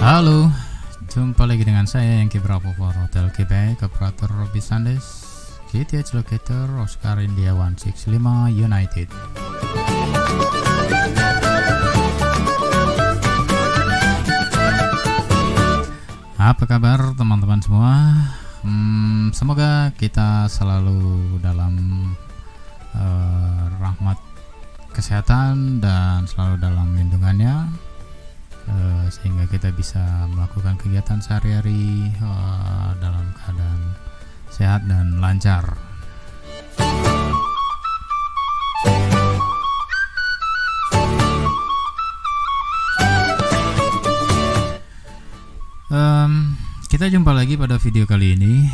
Halo, jumpa lagi dengan saya yang Kibravo for Hotel Quebec, operator Robi Sandes, KTH locator Oscar India 165 United. Apa kabar teman-teman semua? Semoga kita selalu dalam rahmat kesehatan dan selalu dalam lindungannya, sehingga kita bisa melakukan kegiatan sehari-hari dalam keadaan sehat dan lancar. Kita jumpa lagi pada video kali ini.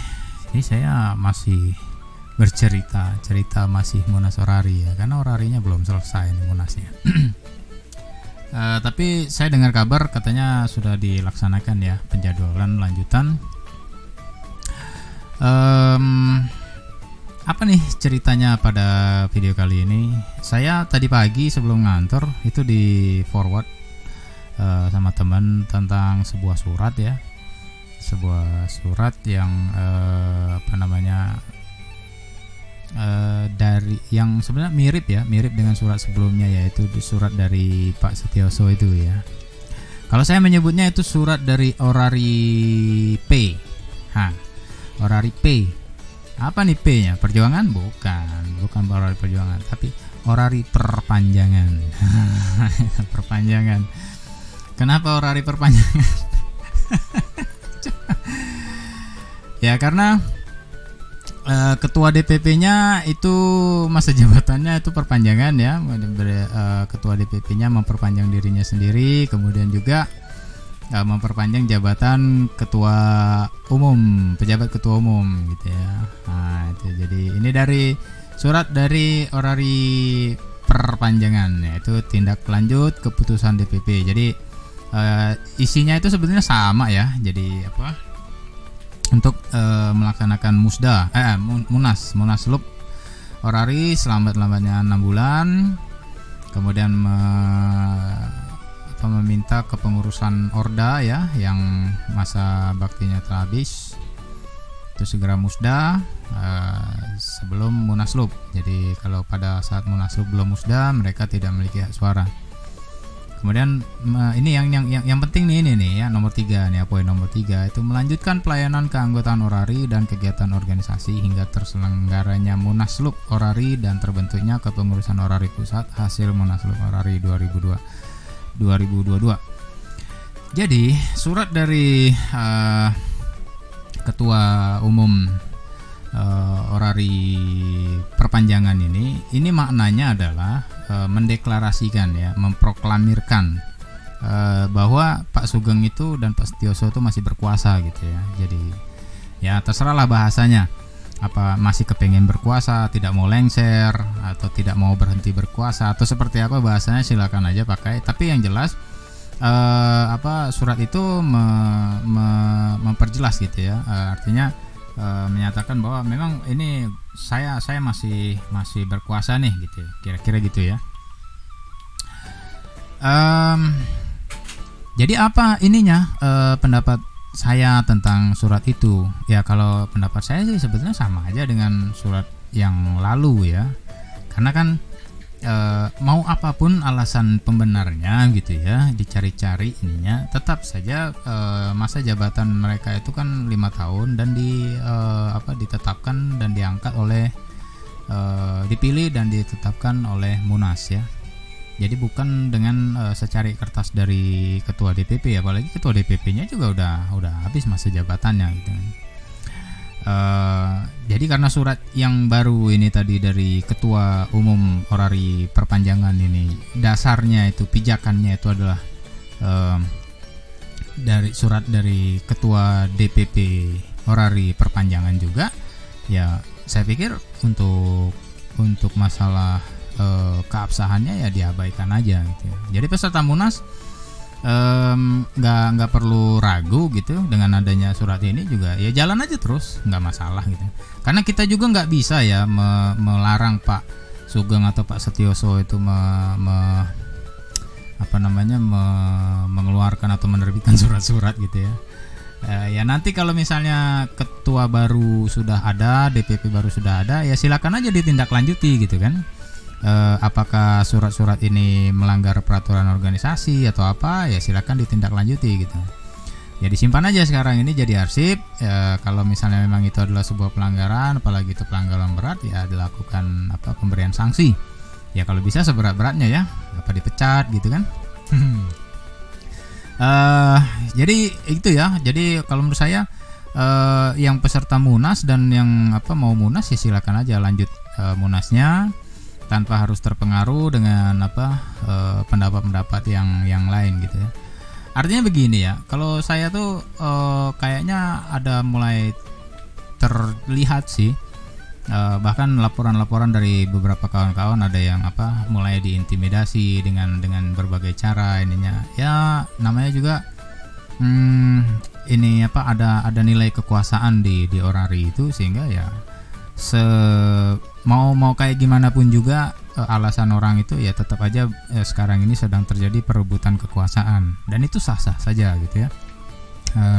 Ini saya masih cerita masih Munas Orari ya, karena orarinya belum selesai nih Munasnya. Tapi saya dengar kabar katanya sudah dilaksanakan ya penjadwalan lanjutan. Apa nih ceritanya pada video kali ini? Saya tadi pagi sebelum ngantor itu di forward sama teman tentang sebuah surat ya, sebuah surat yang dari yang sebenarnya mirip dengan surat sebelumnya, yaitu surat dari Pak Setioso itu ya. Kalau saya menyebutnya itu surat dari Orari P. Orari P. Apa nih P-nya? Perjuangan? Bukan Orari Perjuangan, tapi Orari Perpanjangan. Perpanjangan. Kenapa Orari Perpanjangan? Ya karena ketua DPP-nya itu masa jabatannya itu perpanjangan ya. Ketua DPP-nya memperpanjang dirinya sendiri, kemudian juga memperpanjang jabatan pejabat ketua umum gitu ya. Nah, itu jadi ini dari surat dari Orari Perpanjangan, yaitu tindak lanjut keputusan DPP. Jadi isinya itu sebenarnya sama ya. Jadi untuk melaksanakan Munaslup Orari selambat-lambatnya 6 bulan, kemudian meminta kepengurusan Orda ya yang masa baktinya telah habis itu segera musda sebelum Munaslup. Jadi kalau pada saat Munaslup belum musda, mereka tidak memiliki hak suara. Kemudian ini yang penting nih ya, nomor 3 nih, poin nomor 3 itu melanjutkan pelayanan keanggotaan Orari dan kegiatan organisasi hingga terselenggaranya Munaslup Orari dan terbentuknya kepengurusan Orari Pusat hasil Munaslup Orari 2022. Jadi surat dari Ketua Umum Orari Perpanjangan ini maknanya adalah mendeklarasikan ya, memproklamirkan bahwa Pak Sugeng itu dan Pak Setioso itu masih berkuasa gitu ya. Jadi ya terserahlah bahasanya, apa masih kepengen berkuasa, tidak mau lengser atau tidak mau berhenti berkuasa atau seperti apa bahasanya, silakan aja pakai. Tapi yang jelas surat itu memperjelas gitu ya, artinya menyatakan bahwa memang ini saya masih berkuasa nih gitu, kira-kira gitu ya. Jadi apa ininya pendapat saya tentang surat itu ya? Kalau pendapat saya sih sebetulnya sama aja dengan surat yang lalu ya, karena kan mau apapun alasan pembenarnya gitu ya, dicari-cari ininya, tetap saja masa jabatan mereka itu kan 5 tahun dan ditetapkan dan diangkat oleh dipilih dan ditetapkan oleh Munas ya. Jadi bukan dengan secari kertas dari ketua DPP, apalagi ketua DPP-nya juga udah habis masa jabatannya gitu. Jadi karena surat yang baru ini tadi dari Ketua Umum Orari Perpanjangan ini, dasarnya itu pijakannya itu adalah dari surat dari Ketua DPP Orari Perpanjangan juga ya. Saya pikir untuk masalah keabsahannya ya diabaikan aja gitu. Jadi peserta Munas nggak perlu ragu gitu dengan adanya surat ini, juga ya jalan aja terus, nggak masalah gitu. Karena kita juga nggak bisa ya melarang Pak Sugeng atau Pak Setioso itu mengeluarkan atau menerbitkan surat-surat gitu ya. Ya nanti kalau misalnya ketua baru sudah ada, DPP baru sudah ada, ya silakan aja ditindaklanjuti gitu kan. Apakah surat-surat ini melanggar peraturan organisasi atau apa, ya silakan ditindaklanjuti gitu. Ya disimpan aja sekarang ini jadi arsip. Kalau misalnya memang itu adalah sebuah pelanggaran, apalagi itu pelanggaran berat, ya dilakukan pemberian sanksi. Ya kalau bisa seberat-beratnya ya, dipecat gitu kan. Jadi itu ya. Jadi kalau menurut saya yang peserta Munas dan yang mau Munas ya silakan aja lanjut Munasnya tanpa harus terpengaruh dengan pendapat-pendapat yang lain gitu ya. Artinya begini ya, kalau saya tuh kayaknya ada mulai terlihat sih, bahkan laporan-laporan dari beberapa kawan-kawan ada yang mulai diintimidasi dengan berbagai cara ininya. Ya namanya juga ini ada nilai kekuasaan di orari itu, sehingga ya mau kayak gimana pun juga alasan orang itu ya tetap aja sekarang ini sedang terjadi perebutan kekuasaan, dan itu sah-sah saja gitu ya,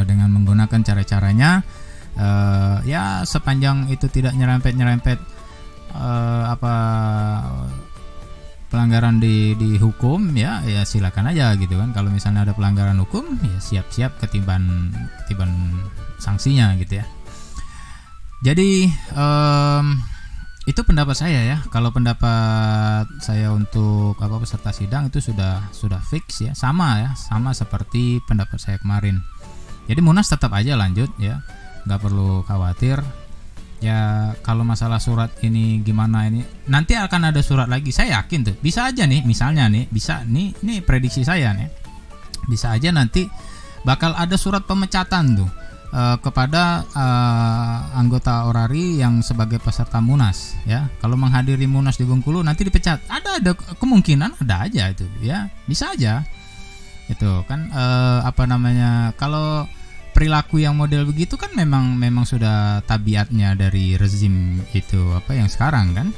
dengan menggunakan cara-caranya. Ya sepanjang itu tidak nyerempet pelanggaran di hukum ya silakan aja gitu kan. Kalau misalnya ada pelanggaran hukum ya siap-siap ketiban sanksinya gitu ya. Jadi itu pendapat saya ya. Kalau pendapat saya untuk peserta sidang itu sudah fix ya, sama seperti pendapat saya kemarin. Jadi Munas tetap aja lanjut ya, nggak perlu khawatir ya. Kalau masalah surat ini gimana, ini nanti akan ada surat lagi, saya yakin tuh. Bisa aja nih, misalnya nih, bisa nih prediksi saya nih, bisa aja nanti bakal ada surat pemecatan tuh kepada anggota orari yang sebagai peserta Munas ya. Kalau menghadiri Munas di Bengkulu nanti dipecat, ada kemungkinan, ada aja itu ya, bisa aja itu kan. Kalau perilaku yang model begitu kan memang sudah tabiatnya dari rezim itu yang sekarang kan.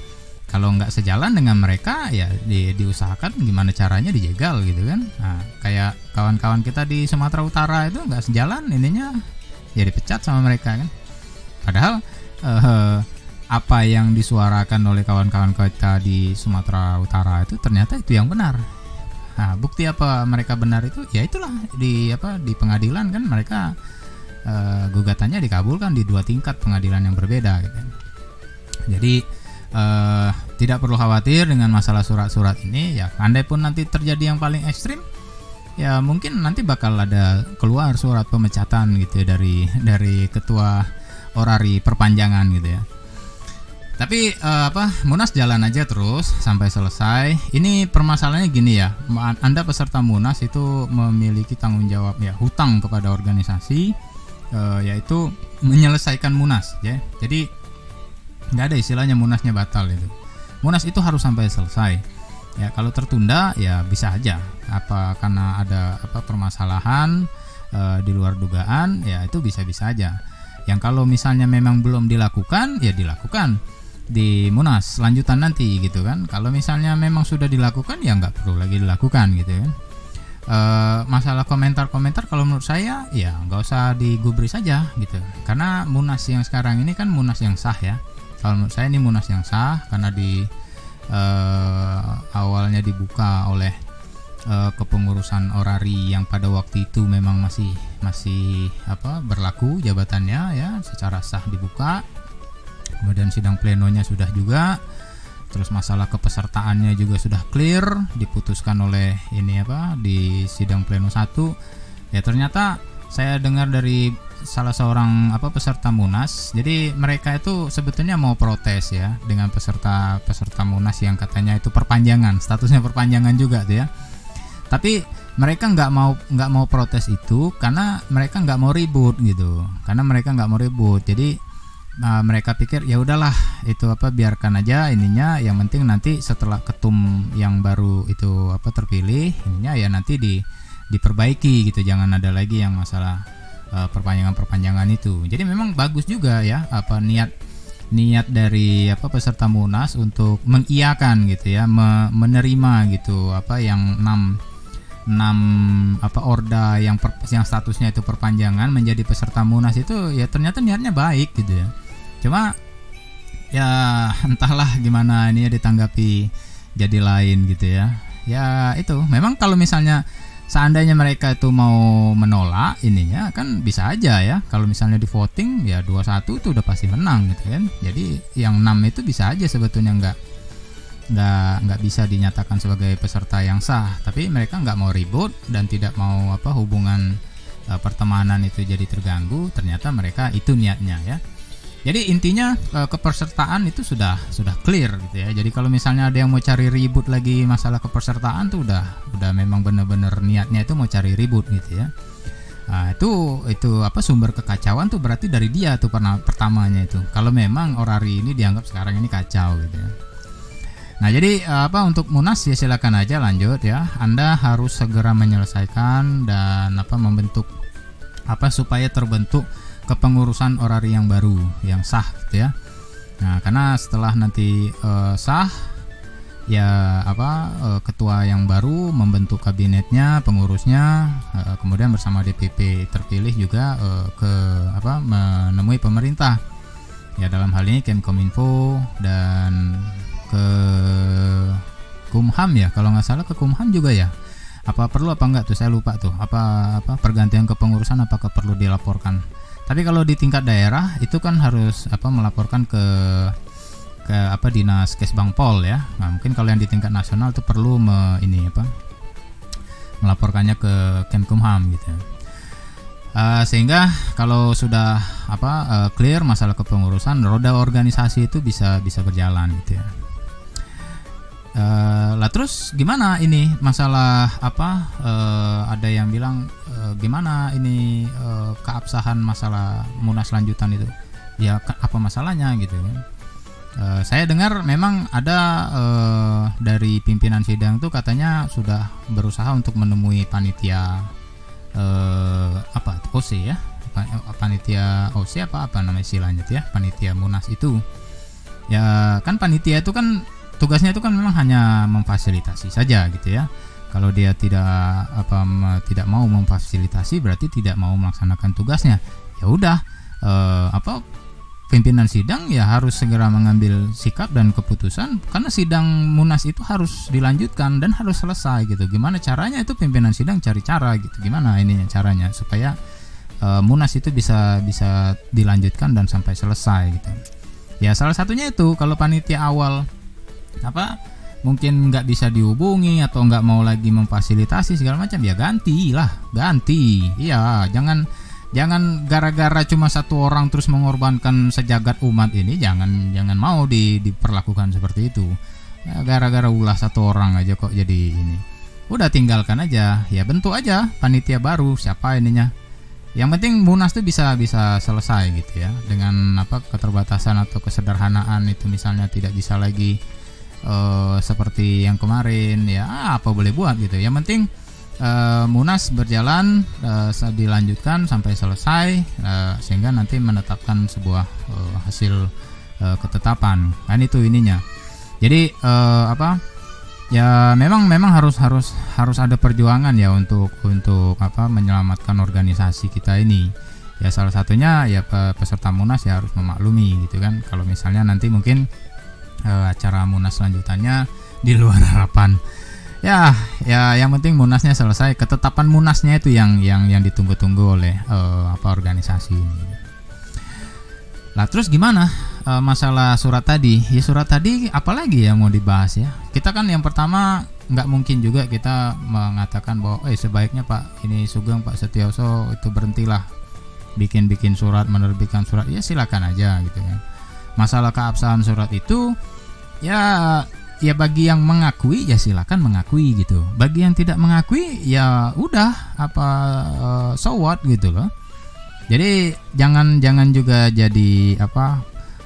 Kalau nggak sejalan dengan mereka ya diusahakan gimana caranya dijegal gitu kan. Nah, kayak kawan-kawan kita di Sumatera Utara itu nggak sejalan ininya ya dipecat sama mereka kan. Padahal apa yang disuarakan oleh kawan-kawan kita di Sumatera Utara itu ternyata itu yang benar. Nah, bukti apa mereka benar itu? Ya itulah di pengadilan kan mereka gugatannya dikabulkan di 2 tingkat pengadilan yang berbeda gitu. Jadi tidak perlu khawatir dengan masalah surat-surat ini ya. Andai pun nanti terjadi yang paling ekstrim ya mungkin nanti bakal ada keluar surat pemecatan gitu ya, dari ketua orari perpanjangan gitu ya. Tapi Munas jalan aja terus sampai selesai. Ini permasalahannya gini ya, Anda peserta Munas itu memiliki tanggung jawab ya, hutang kepada organisasi, yaitu menyelesaikan Munas ya. Jadi nggak ada istilahnya Munasnya batal itu. Munas itu harus sampai selesai ya. Kalau tertunda ya bisa aja karena ada permasalahan di luar dugaan ya, itu bisa-bisa aja. Yang kalau misalnya memang belum dilakukan ya dilakukan di Munas lanjutan nanti gitu kan. Kalau misalnya memang sudah dilakukan ya nggak perlu lagi dilakukan gitu kan. Masalah komentar-komentar kalau menurut saya ya nggak usah digubris saja gitu, karena Munas yang sekarang ini kan Munas yang sah ya. Kalau menurut saya ini Munas yang sah karena awalnya dibuka oleh kepengurusan orari yang pada waktu itu memang masih berlaku jabatannya ya, secara sah dibuka. Kemudian sidang plenonya sudah juga, terus masalah kepesertaannya juga sudah clear, diputuskan oleh di sidang pleno 1. Ya ternyata saya dengar dari salah seorang peserta Munas, jadi mereka itu sebetulnya mau protes ya dengan peserta Munas yang katanya itu perpanjangan, statusnya perpanjangan juga tuh ya. Tapi mereka nggak mau protes itu karena mereka nggak mau ribut gitu, jadi mereka pikir ya udahlah itu biarkan aja ininya, yang penting nanti setelah ketum yang baru itu terpilih ininya ya nanti diperbaiki gitu, jangan ada lagi yang masalah perpanjangan itu. Jadi memang bagus juga ya niat dari peserta Munas untuk mengiyakan gitu ya, menerima gitu yang Orda yang statusnya itu perpanjangan menjadi peserta Munas itu ya ternyata niatnya baik gitu ya. Cuma ya entahlah gimana ini ya ditanggapi jadi lain gitu ya. Ya itu memang kalau misalnya seandainya mereka itu mau menolak ininya kan bisa aja ya. Kalau misalnya di voting ya 2-1 itu udah pasti menang gitu kan. Jadi yang 6 itu bisa aja sebetulnya nggak bisa dinyatakan sebagai peserta yang sah, tapi mereka nggak mau ribut dan tidak mau hubungan pertemanan itu jadi terganggu. Ternyata mereka itu niatnya ya. Jadi intinya kepesertaan itu sudah clear gitu ya. Jadi kalau misalnya ada yang mau cari ribut lagi masalah kepesertaan tuh udah memang benar-benar niatnya itu mau cari ribut gitu ya. Nah, itu sumber kekacauan tuh berarti dari dia tuh pertamanya itu. Kalau memang Orari ini dianggap sekarang ini kacau gitu ya. Nah, jadi untuk Munas ya silakan aja lanjut ya. Anda harus segera menyelesaikan dan membentuk supaya terbentuk kepengurusan Orari yang baru yang sah gitu ya. Nah, karena setelah nanti sah ya ketua yang baru membentuk kabinetnya, pengurusnya, kemudian bersama DPP terpilih juga menemui pemerintah. Ya dalam hal ini Kemkominfo dan ke Kumham ya, kalau nggak salah ke Kumham juga ya. Apa perlu apa enggak tuh saya lupa tuh. Apa pergantian kepengurusan apakah perlu dilaporkan. Tapi kalau di tingkat daerah itu kan harus melaporkan ke Dinas Kesbangpol ya. Nah, mungkin kalau yang di tingkat nasional itu perlu melaporkannya ke Kemkumham gitu. Sehingga kalau sudah clear masalah kepengurusan, roda organisasi itu bisa berjalan gitu ya. Lah terus gimana ini masalah ada yang bilang gimana ini keabsahan masalah Munas lanjutan itu ya, apa masalahnya gitu ya. Saya dengar memang ada dari pimpinan sidang itu katanya sudah berusaha untuk menemui panitia OC ya, panitia OC apa nama istilahnya ya, panitia Munas itu ya. Kan panitia itu kan tugasnya itu kan memang hanya memfasilitasi saja gitu ya. Kalau dia tidak mau memfasilitasi berarti tidak mau melaksanakan tugasnya. Ya udah pimpinan sidang ya harus segera mengambil sikap dan keputusan, karena sidang Munas itu harus dilanjutkan dan harus selesai gitu. Gimana caranya itu pimpinan sidang cari cara gitu. Gimana ininya caranya supaya Munas itu bisa dilanjutkan dan sampai selesai gitu. Ya salah satunya itu kalau panitia awal mungkin nggak bisa dihubungi atau nggak mau lagi memfasilitasi segala macam ya ganti. Iya, jangan gara-gara cuma satu orang terus mengorbankan sejagat umat ini. Jangan mau diperlakukan seperti itu ya, gara-gara ulah satu orang aja kok jadi ini. Udah tinggalkan aja ya, bentuk aja panitia baru siapa ininya. Yang penting Munas tuh bisa selesai gitu ya, dengan keterbatasan atau kesederhanaan itu misalnya tidak bisa lagi seperti yang kemarin ya, apa boleh buat gitu. Yang penting Munas berjalan, dilanjutkan sampai selesai, sehingga nanti menetapkan sebuah hasil ketetapan kan, itu ininya. Jadi ya memang harus ada perjuangan ya untuk menyelamatkan organisasi kita ini ya. Salah satunya ya peserta Munas ya harus memaklumi gitu kan, kalau misalnya nanti mungkin acara Munas lanjutannya di luar harapan. Ya yang penting Munasnya selesai, ketetapan Munasnya itu yang ditunggu-tunggu oleh organisasi ini. Lah terus gimana masalah surat tadi? Ya surat tadi apalagi ya mau dibahas ya. Kita kan yang pertama nggak mungkin juga kita mengatakan bahwa sebaiknya Pak ini Sugeng, Pak Setiauso itu berhentilah bikin surat, menerbitkan surat. Ya silakan aja gitu ya. Masalah keabsahan surat itu ya bagi yang mengakui ya silakan mengakui gitu. Bagi yang tidak mengakui ya udah so what gitu loh. Jadi jangan juga jadi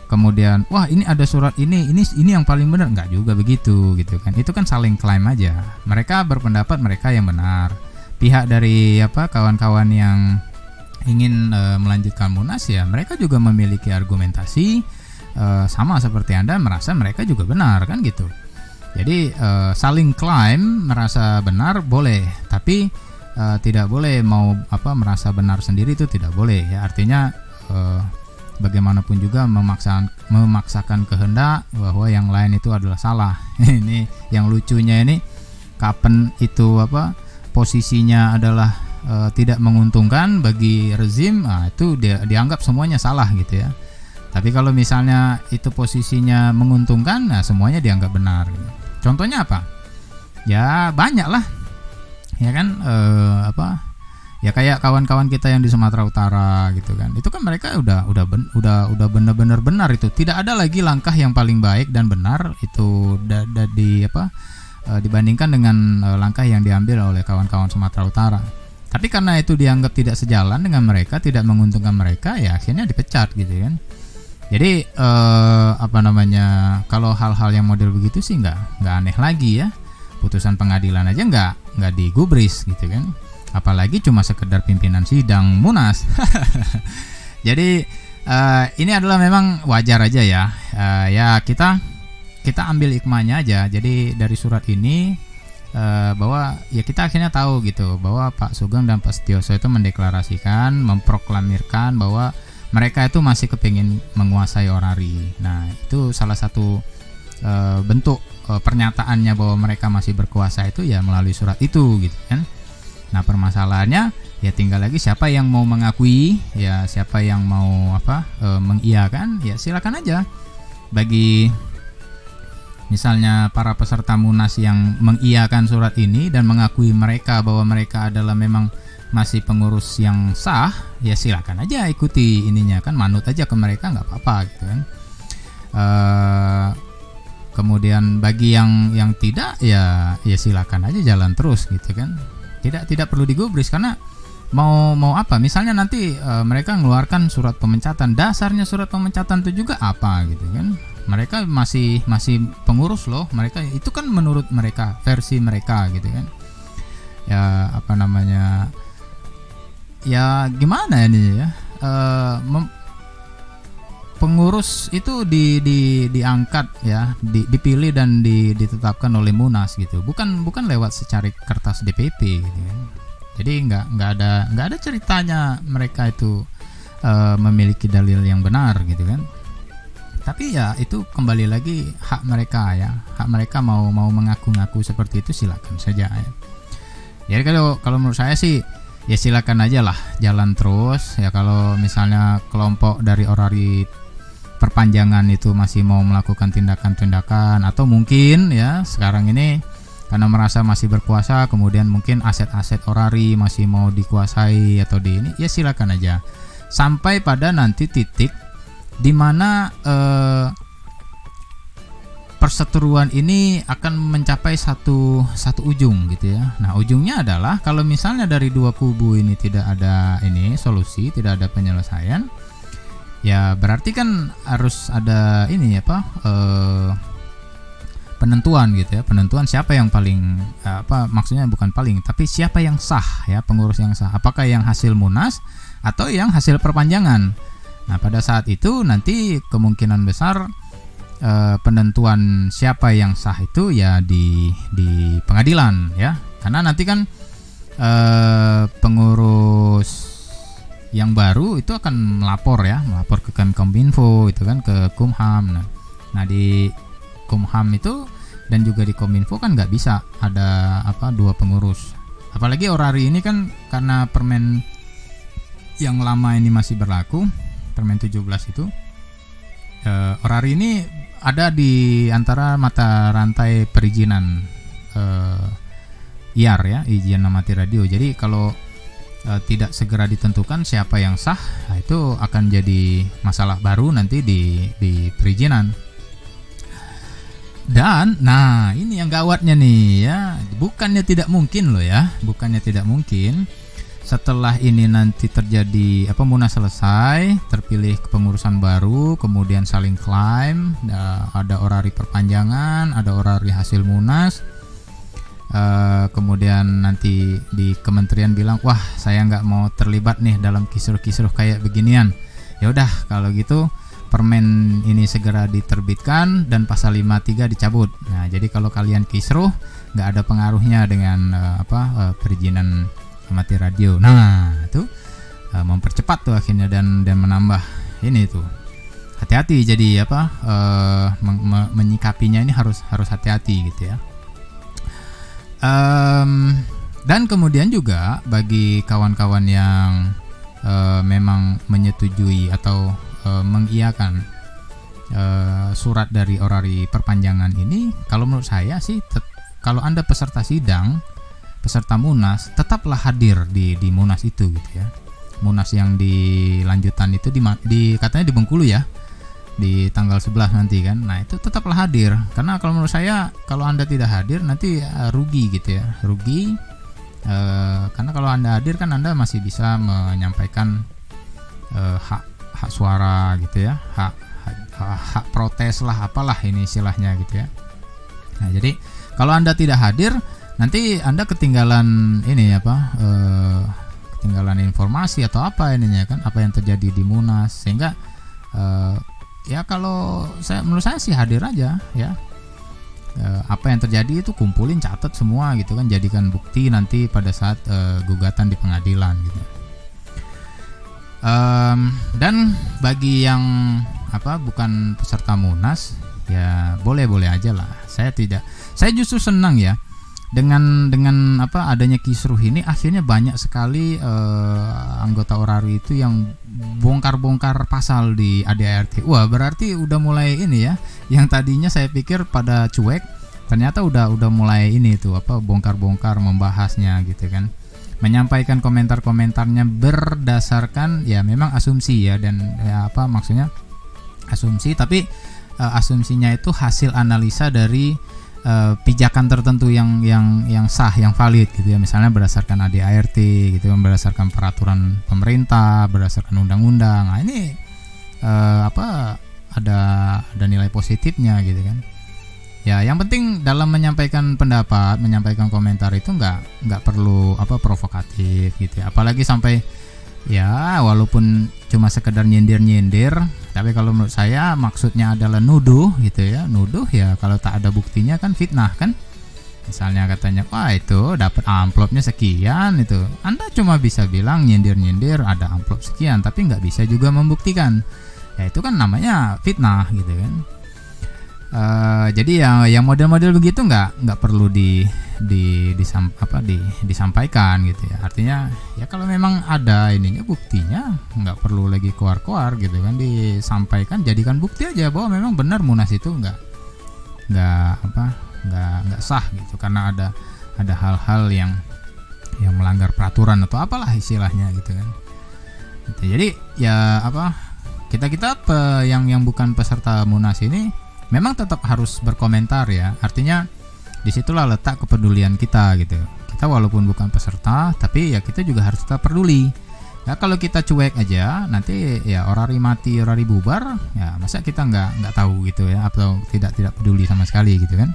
kemudian wah ini ada surat ini yang paling benar, enggak juga begitu gitu kan. Itu kan saling klaim aja. Mereka berpendapat mereka yang benar. Pihak dari kawan-kawan yang ingin melanjutkan Munas ya mereka juga memiliki argumentasi sama seperti Anda merasa mereka juga benar kan gitu. Jadi saling klaim merasa benar boleh, tapi tidak boleh mau merasa benar sendiri, itu tidak boleh ya. Artinya bagaimanapun juga memaksakan kehendak bahwa yang lain itu adalah salah. Ini yang lucunya ini, kapan itu posisinya adalah tidak menguntungkan bagi rezim, itu dianggap semuanya salah gitu ya. Tapi kalau misalnya itu posisinya menguntungkan, semuanya dianggap benar gitu. Contohnya apa? Ya banyak lah ya kan, ya kayak kawan-kawan kita yang di Sumatera Utara gitu kan, itu kan mereka udah benar-benar benar, itu tidak ada lagi langkah yang paling baik dan benar itu dibandingkan dengan langkah yang diambil oleh kawan-kawan Sumatera Utara. Tapi karena itu dianggap tidak sejalan dengan mereka, tidak menguntungkan mereka, ya akhirnya dipecat gitu kan. Jadi kalau hal-hal yang model begitu sih nggak aneh lagi ya. Putusan pengadilan aja nggak digubris gitu kan, apalagi cuma sekedar pimpinan sidang Munas. Jadi ini adalah memang wajar aja ya. Ya kita ambil hikmahnya aja. Jadi dari surat ini bahwa ya kita akhirnya tahu gitu bahwa Pak Sugeng dan Pak Setioso itu mendeklarasikan, memproklamirkan bahwa mereka itu masih kepingin menguasai orari. Nah itu salah satu bentuk pernyataannya bahwa mereka masih berkuasa itu ya melalui surat itu gitu kan. Nah permasalahannya ya tinggal lagi siapa yang mau mengakui, ya siapa yang mau mengiyakan, ya silakan aja. Bagi misalnya para peserta Munas yang mengiyakan surat ini dan mengakui mereka bahwa mereka adalah memang masih pengurus yang sah, ya silakan aja ikuti ininya kan, manut aja ke mereka, nggak apa-apa gitu kan. Kemudian bagi yang tidak, ya silakan aja jalan terus gitu kan. Tidak perlu digubris, karena mau apa? Misalnya nanti mereka mengeluarkan surat pemecatan, dasarnya surat pemecatan itu juga apa gitu kan? Mereka masih pengurus loh, mereka itu kan menurut mereka, versi mereka gitu kan. Ya ya gimana ini ya? Pengurus itu diangkat ya, dipilih dan ditetapkan oleh Munas gitu, bukan lewat secari kertas DPP gitu kan. Jadi nggak ada ceritanya mereka itu memiliki dalil yang benar gitu kan. Tapi ya itu kembali lagi hak mereka ya, hak mereka mau mengaku-ngaku seperti itu silakan saja ya. Jadi kalau menurut saya sih ya silakan aja lah, jalan terus ya. Kalau misalnya kelompok dari orari perpanjangan itu masih mau melakukan tindakan-tindakan, atau mungkin ya sekarang ini karena merasa masih berkuasa, kemudian mungkin aset-aset orari masih mau dikuasai atau ini, ya silakan aja sampai pada nanti titik di mana perseteruan ini akan mencapai satu ujung gitu ya. Nah ujungnya adalah kalau misalnya dari dua kubu ini tidak ada solusi, tidak ada penyelesaian, ya berarti kan harus ada penentuan gitu ya, penentuan siapa yang paling maksudnya bukan paling, tapi siapa yang sah ya, pengurus yang sah, apakah yang hasil Munas atau yang hasil perpanjangan. Nah pada saat itu nanti kemungkinan besar penentuan siapa yang sah itu ya di pengadilan ya, karena nanti kan pengurus yang baru itu akan melapor ke Kominfo itu kan, ke Kumham. Nah di Kumham itu dan juga di Kominfo kan nggak bisa ada dua pengurus, apalagi orari ini kan karena permen yang lama ini masih berlaku, permen 17 itu. Orari ini ada di antara mata rantai perizinan IAR ya, izin amati radio. Jadi kalau tidak segera ditentukan siapa yang sah, nah itu akan jadi masalah baru nanti di perizinan. Dan nah ini yang gawatnya nih ya, bukannya tidak mungkin loh ya, bukannya tidak mungkin setelah ini nanti terjadi Munas selesai, terpilih kepengurusan baru, kemudian saling klaim, ada orari perpanjangan, ada orari hasil Munas, kemudian nanti di kementerian bilang, wah saya nggak mau terlibat nih dalam kisruh-kisruh kayak beginian. Ya udah kalau gitu permen ini segera diterbitkan dan pasal 53 dicabut. Nah, jadi kalau kalian kisruh nggak ada pengaruhnya dengan perizinan amati radio. Nah, itu mempercepat tuh akhirnya dan menambah ini tuh. Hati-hati, jadi menyikapinya ini harus hati-hati gitu ya. Dan kemudian juga bagi kawan-kawan yang memang menyetujui atau mengiyakan surat dari orari perpanjangan ini, kalau menurut saya sih kalau Anda peserta sidang, peserta Munas, tetaplah hadir di Munas itu gitu ya. Munas yang di lanjutan itu katanya di Bengkulu ya, di tanggal 11 nanti kan. Nah, itu tetaplah hadir, karena kalau menurut saya kalau Anda tidak hadir nanti rugi gitu ya, rugi. Karena kalau Anda hadir kan Anda masih bisa menyampaikan hak suara gitu ya, hak protes lah, apalah ini istilahnya gitu ya. Nah, jadi kalau Anda tidak hadir nanti Anda ketinggalan ini ketinggalan informasi atau apa ininya kan, apa yang terjadi di Munas, sehingga ya kalau menurut saya sih hadir aja ya. Apa yang terjadi itu kumpulin, catat semua gitu kan, jadikan bukti nanti pada saat gugatan di pengadilan gitu. Dan bagi yang bukan peserta Munas ya boleh-boleh aja lah. Saya justru senang ya dengan adanya kisruh ini, akhirnya banyak sekali anggota orari itu yang bongkar-bongkar pasal di ADART. Wah, berarti udah mulai ini ya. Yang tadinya saya pikir pada cuek, ternyata udah mulai ini tuh bongkar-bongkar membahasnya gitu kan. Menyampaikan komentar-komentarnya berdasarkan ya memang asumsi ya, dan ya maksudnya asumsi, tapi asumsinya itu hasil analisa dari pijakan tertentu yang sah, yang valid gitu ya. Misalnya berdasarkan ADART gitu, berdasarkan peraturan pemerintah, berdasarkan undang-undang. Nah, ini ada nilai positifnya gitu kan. Ya, yang penting dalam menyampaikan pendapat, menyampaikan komentar itu nggak perlu provokatif gitu ya. Apalagi sampai ya walaupun cuma sekedar nyindir-nyindir, tapi kalau menurut saya maksudnya adalah nuduh gitu ya. Nuduh ya kalau tak ada buktinya kan fitnah kan. Misalnya katanya, wah itu dapat amplopnya sekian, itu Anda cuma bisa bilang nyindir-nyindir ada amplop sekian, tapi nggak bisa juga membuktikan. Ya itu kan namanya fitnah gitu kan. Jadi yang model-model begitu nggak perlu disampaikan gitu ya. Artinya ya kalau memang ada ininya, buktinya, nggak perlu lagi koar-koar gitu kan, disampaikan, jadikan bukti aja bahwa memang benar Munas itu nggak sah gitu, karena ada hal-hal yang melanggar peraturan atau apalah istilahnya gitu kan. Jadi ya kita yang bukan peserta Munas ini memang tetap harus berkomentar ya. Artinya disitulah letak kepedulian kita gitu. Kita walaupun bukan peserta, tapi ya kita juga harus tetap peduli. Ya kalau kita cuek aja, nanti ya orari mati, orari bubar, ya masa kita nggak tahu gitu ya, atau tidak peduli sama sekali gitu kan.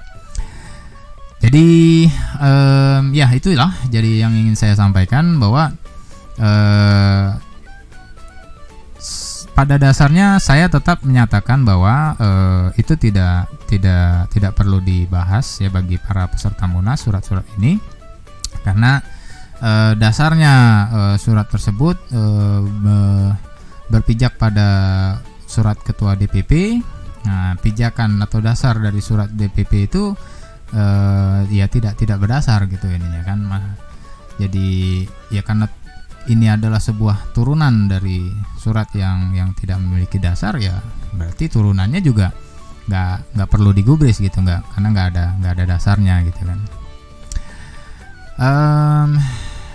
Jadi ya itulah jadi yang ingin saya sampaikan, bahwa pada dasarnya saya tetap menyatakan bahwa itu tidak perlu dibahas ya bagi para peserta Munas surat-surat ini, karena dasarnya surat tersebut berpijak pada surat ketua DPP. Nah, pijakan atau dasar dari surat DPP itu ya tidak berdasar gitu ininya kan. Jadi ya karena ini adalah sebuah turunan dari surat yang tidak memiliki dasar, ya berarti turunannya juga nggak perlu digubris gitu, karena nggak ada dasarnya gitu kan.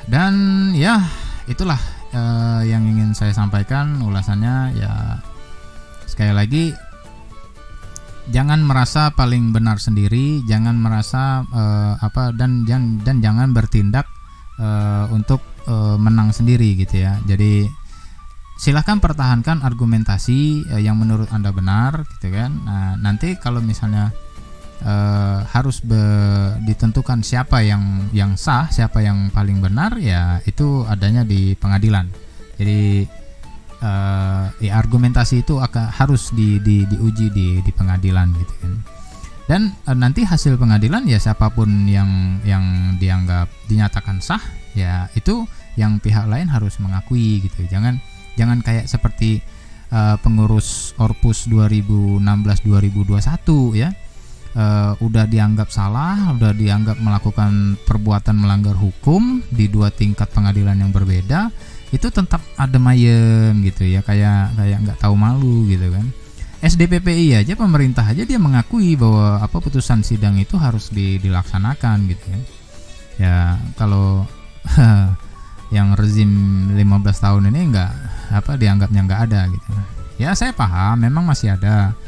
Dan ya itulah yang ingin saya sampaikan ulasannya. Ya sekali lagi, jangan merasa paling benar sendiri, jangan merasa dan jangan bertindak untuk menang sendiri gitu ya. Jadi silahkan pertahankan argumentasi yang menurut Anda benar gitu kan. Nah, nanti kalau misalnya harus ditentukan siapa yang sah, siapa yang paling benar, ya itu adanya di pengadilan. Jadi ya argumentasi itu harus diuji di pengadilan gitu kan. Dan nanti hasil pengadilan ya siapapun yang dinyatakan sah ya itu yang pihak lain harus mengakui gitu. Jangan kayak seperti pengurus Orpus 2016-2021 ya. Udah dianggap salah, udah dianggap melakukan perbuatan melanggar hukum di 2 tingkat pengadilan yang berbeda, itu tetap adem ayem gitu ya, kayak nggak tahu malu gitu kan. SDPPI aja, pemerintah aja dia mengakui bahwa putusan sidang itu harus dilaksanakan gitu kan. Ya kalau yang rezim 15 tahun ini dianggapnya nggak ada gitu. Ya saya paham memang masih ada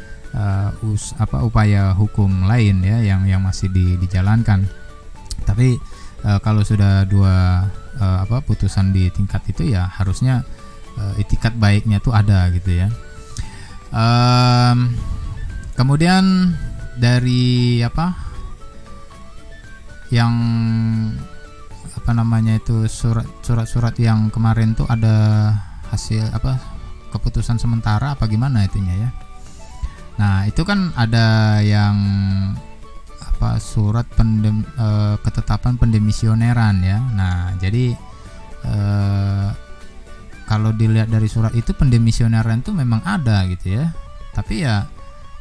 upaya hukum lain ya yang masih dijalankan. Tapi kalau sudah 2 putusan di tingkat itu ya harusnya itikat baiknya tuh ada gitu ya. Kemudian dari yang surat-surat yang kemarin tuh ada hasil keputusan sementara apa gimana itunya ya. Nah itu kan ada yang surat ketetapan pendemisioneran ya. Nah jadi kalau dilihat dari surat itu pendemisioneran itu memang ada gitu ya. Tapi ya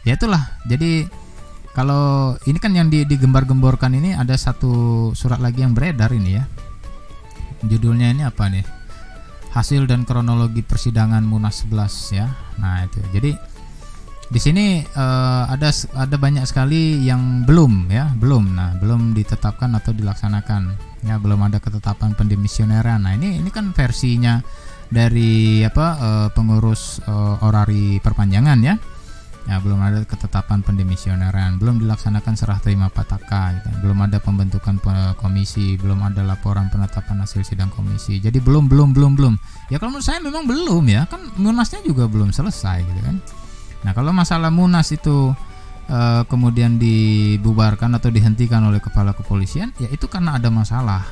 itulah. Jadi kalau ini kan yang digembar-gemborkan ini ada satu surat lagi yang beredar ini ya. Judulnya ini apa nih? Hasil dan kronologi persidangan Munas 11 ya. Nah itu. Jadi di sini ada banyak sekali yang belum ditetapkan atau dilaksanakan ya, belum ada ketetapan pendemisioneran. Nah ini kan versinya dari pengurus orari perpanjangan ya. Ya belum ada ketetapan pendemisioneran, belum dilaksanakan serah terima pataka gitu. Belum ada pembentukan komisi, belum ada laporan penetapan hasil sidang komisi. Jadi belum. Ya kalau menurut saya memang belum ya, kan Munasnya juga belum selesai gitu kan. Nah kalau masalah Munas itu kemudian dibubarkan atau dihentikan oleh kepala kepolisian, ya itu karena ada masalah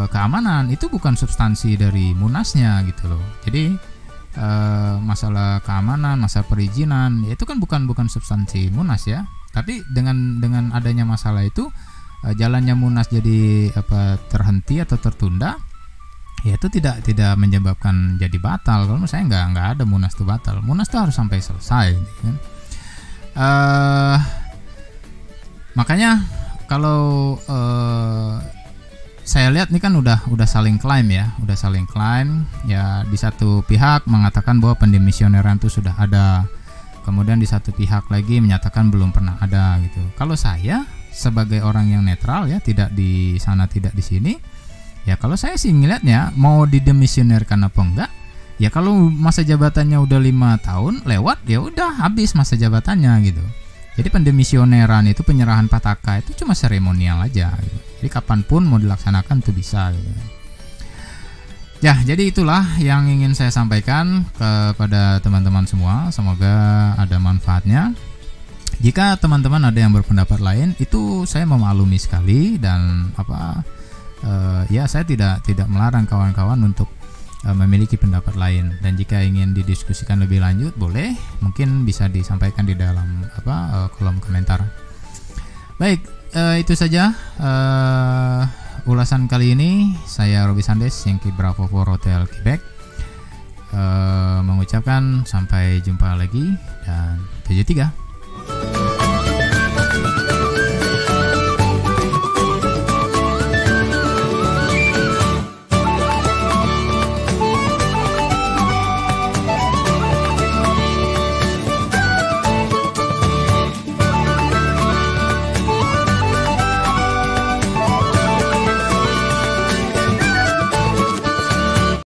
keamanan. Itu bukan substansi dari Munasnya gitu loh. Jadi masalah keamanan, masalah perizinan, ya itu kan bukan substansi Munas ya. Tapi dengan adanya masalah itu jalannya Munas jadi terhenti atau tertunda, ya itu tidak menyebabkan jadi batal. Kalau menurut saya nggak ada Munas itu batal. Munas itu harus sampai selesai gitu kan. Makanya kalau saya lihat ini kan udah saling klaim ya, di satu pihak mengatakan bahwa pendemisioneran itu sudah ada, kemudian di satu pihak lagi menyatakan belum pernah ada gitu. Kalau saya sebagai orang yang netral ya, tidak di sana tidak di sini, ya kalau saya sih ngeliatnya mau didemisionerkan apa enggak, ya kalau masa jabatannya udah 5 tahun lewat ya udah habis masa jabatannya gitu. Jadi pendemisioneran itu, penyerahan pataka itu cuma seremonial aja gitu. Jadi kapanpun mau dilaksanakan itu bisa gitu. Ya jadi itulah yang ingin saya sampaikan kepada teman-teman semua. Semoga ada manfaatnya. Jika teman-teman ada yang berpendapat lain, itu saya memaklumi sekali. Dan ya saya tidak melarang kawan-kawan untuk memiliki pendapat lain, dan jika ingin didiskusikan lebih lanjut boleh, mungkin bisa disampaikan di dalam kolom komentar. Baik, itu saja ulasan kali ini. Saya Robi Sandes, Yankee Bravo for Hotel Quebec, mengucapkan sampai jumpa lagi dan PJ3.